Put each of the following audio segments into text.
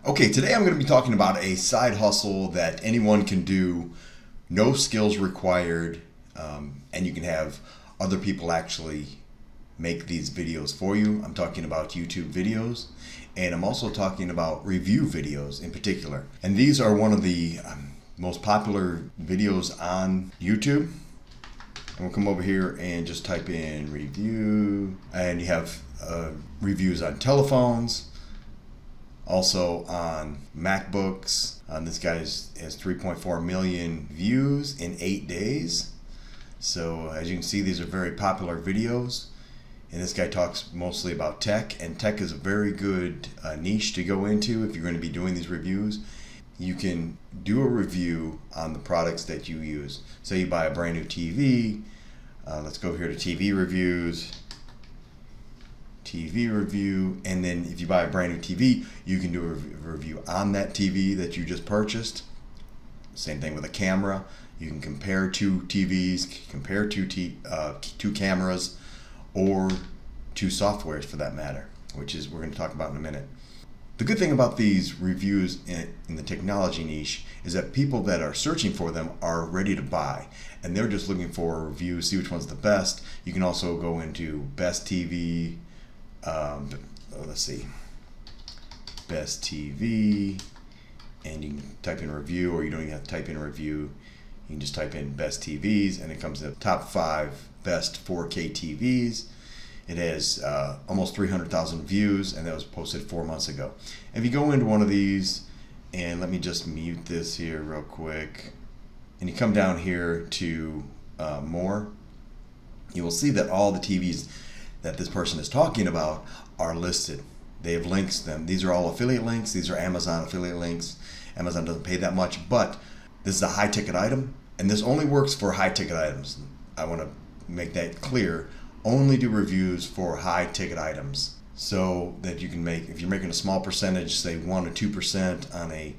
Okay, today I'm going to be talking about a side hustle that anyone can do, no skills required, and you can have other people actually make these videos for you. I'm talking about YouTube videos, and I'm also talking about review videos in particular. And these are one of the most popular videos on YouTube. And we'll come over here and just type in review, and you have reviews on telephones, also on MacBooks. This guy has 3.4 million views in 8 days. So as you can see, these are very popular videos. And this guy talks mostly about tech, and tech is a very good niche to go into if you're going to be doing these reviews. You can do a review on the products that you use. Say you buy a brand new TV. Let's go here to TV reviews. TV review, and then if you buy a brand new TV, you can do a review on that TV that you just purchased. Same thing with a camera. You can compare two TVs, compare two cameras, or two softwares for that matter, which is we're going to talk about in a minute. The good thing about these reviews in the technology niche is that people that are searching for them are ready to buy, and they're just looking for a review, see which one's the best. You can also go into best TV, let's see, best TV, and you can type in review, or you don't even have to type in review. You can just type in best TVs, and it comes to top 5 best 4K TVs. It has almost 300,000 views, and that was posted 4 months ago. If you go into one of these, and let me just mute this here real quick, and you come down here to more, you will see that all the TVs that this person is talking about are listed. They have links them. These are all affiliate links. These are Amazon affiliate links. Amazon doesn't pay that much, but this is a high ticket item, and this only works for high ticket items. I want to make that clear. Only do reviews for high ticket items, so that you can make, if you're making a small percentage, say 1 or 2% on a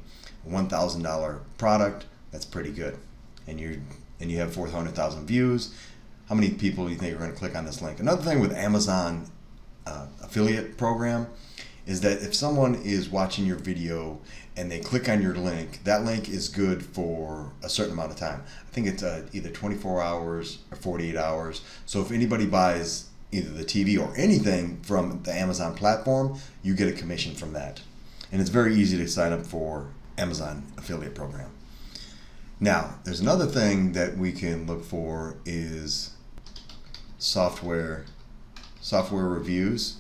$1,000 product, that's pretty good. And you have 400,000 views. How many people do you think are going to click on this link? Another thing with Amazon affiliate program is that if someone is watching your video and they click on your link, that link is good for a certain amount of time. I think it's either 24 hours or 48 hours. So if anybody buys either the TV or anything from the Amazon platform, you get a commission from that. And it's very easy to sign up for Amazon affiliate program. Now, there's another thing that we can look for is software reviews.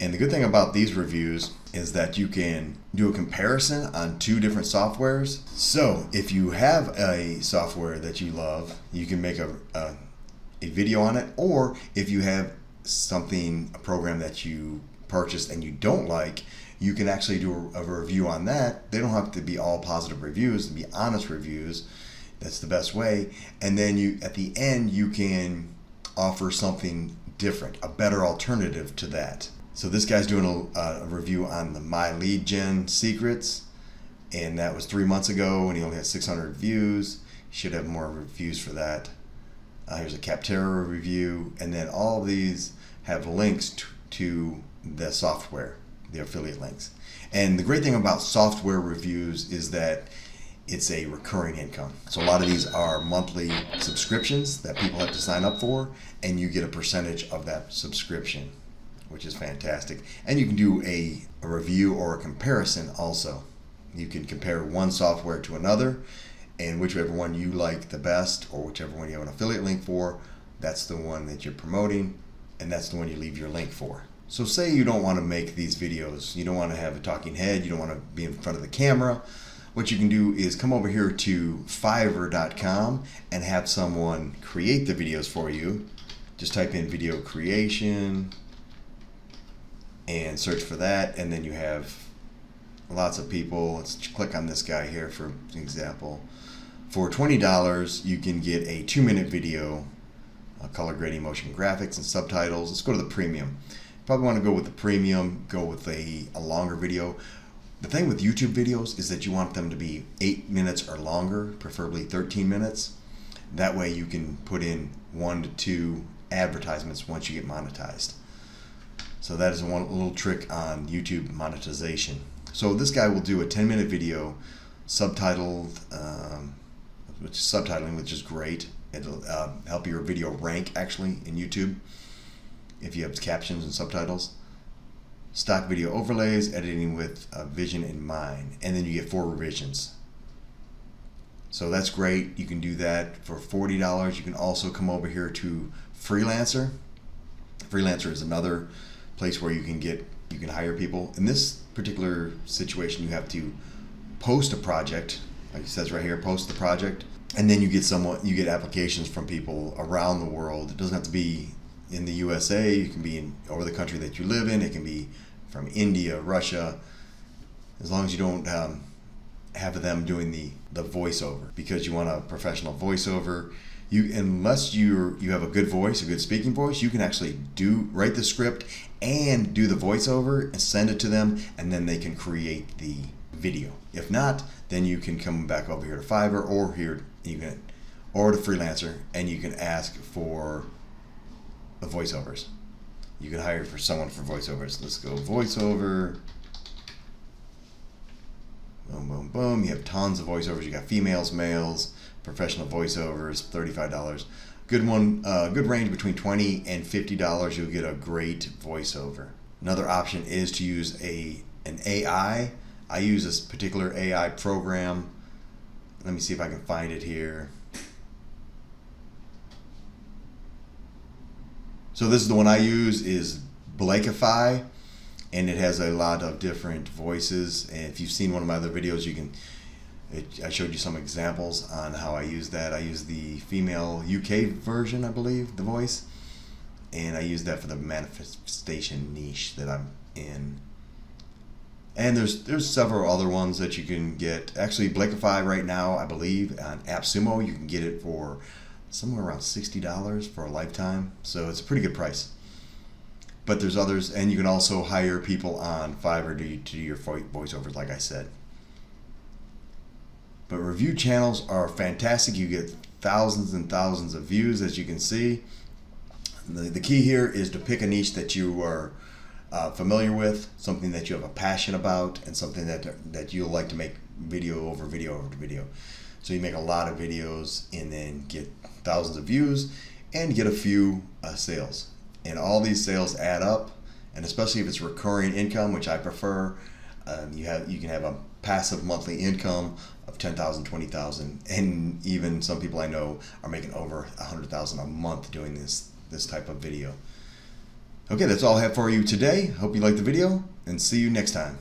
And the good thing about these reviews is that you can do a comparison on 2 different softwares. So if you have a software that you love, you can make a video on it. Or if you have a program that you purchased and you don't like, you can actually do a review on that. They don't have to be all positive reviews, to be honest reviews. That's the best way. And then at the end, you can offer something different, a better alternative to that. So this guy's doing a review on the My Lead Gen Secrets, and that was 3 months ago, and he only had 600 views. He should have more reviews for that. Here's a Capterra review, and then all of these have links to the software, the affiliate links. And the great thing about software reviews is that it's a recurring income. So a lot of these are monthly subscriptions that people have to sign up for, and you get a percentage of that subscription, which is fantastic. And you can do a review or a comparison also. You can compare one software to another, and whichever one you like the best, or whichever one you have an affiliate link for, that's the one that you're promoting, and that's the one you leave your link for. So say you don't want to make these videos, you don't want to have a talking head, you don't want to be in front of the camera. What you can do is come over here to Fiverr.com and have someone create the videos for you. Just type in video creation and search for that, and then you have lots of people. Let's click on this guy here for example. For $20, you can get a 2-minute video, color grading, motion graphics, and subtitles. Let's go to the premium. Probably want to go with the premium, go with a longer video. The thing with YouTube videos is that you want them to be 8 minutes or longer, preferably 13 minutes. That way you can put in 1 to 2 advertisements once you get monetized. So that is one little trick on YouTube monetization. So this guy will do a 10-minute video, subtitled, which is great. It'll help your video rank actually in YouTube if you have captions and subtitles. Stock video overlays, editing with a vision in mind, and then you get 4 revisions. So that's great. You can do that for $40. You can also come over here to Freelancer. Freelancer is another place where you can hire people. In this particular situation, you have to post a project, like it says right here, post the project, and then you get applications from people around the world. It doesn't have to be in the USA. You can be over the country that you live in. It can be from India, Russia, as long as you don't have them doing the voiceover, because you want a professional voiceover. Unless you have a good voice, a good speaking voice, you can actually write the script and do the voiceover and send it to them, and then they can create the video. If not, then you can come back over here to Fiverr or to Freelancer, and you can ask for the voiceovers. You can hire for someone for voiceovers. Let's go voiceover. Boom, boom, boom. You have tons of voiceovers. You got females, males, professional voiceovers, $35. Good one, good range between $20 and $50. You'll get a great voiceover. Another option is to use an AI. I use this particular AI program. Let me see if I can find it here. So this is the one I use, is Blakeify, and it has a lot of different voices. And if you've seen one of my other videos, I showed you some examples on how I use that. I use the female UK version, I believe, the voice, and I use that for the manifestation niche that I'm in. And there's several other ones that you can get. Actually, Blakeify right now, I believe, on AppSumo, you can get it for somewhere around $60 for a lifetime. So it's a pretty good price. But there's others, and you can also hire people on Fiverr to do your voiceovers, like I said. But review channels are fantastic. You get thousands and thousands of views, as you can see. The key here is to pick a niche that you are familiar with, something that you have a passion about, and something that you'll like to make video over video over video. So you make a lot of videos and then get thousands of views and get a few sales. And all these sales add up, and especially if it's recurring income, which I prefer, you can have a passive monthly income of $10,000, $20,000, and even some people I know are making over $100,000 a month doing this type of video. Okay, that's all I have for you today. Hope you liked the video, and see you next time.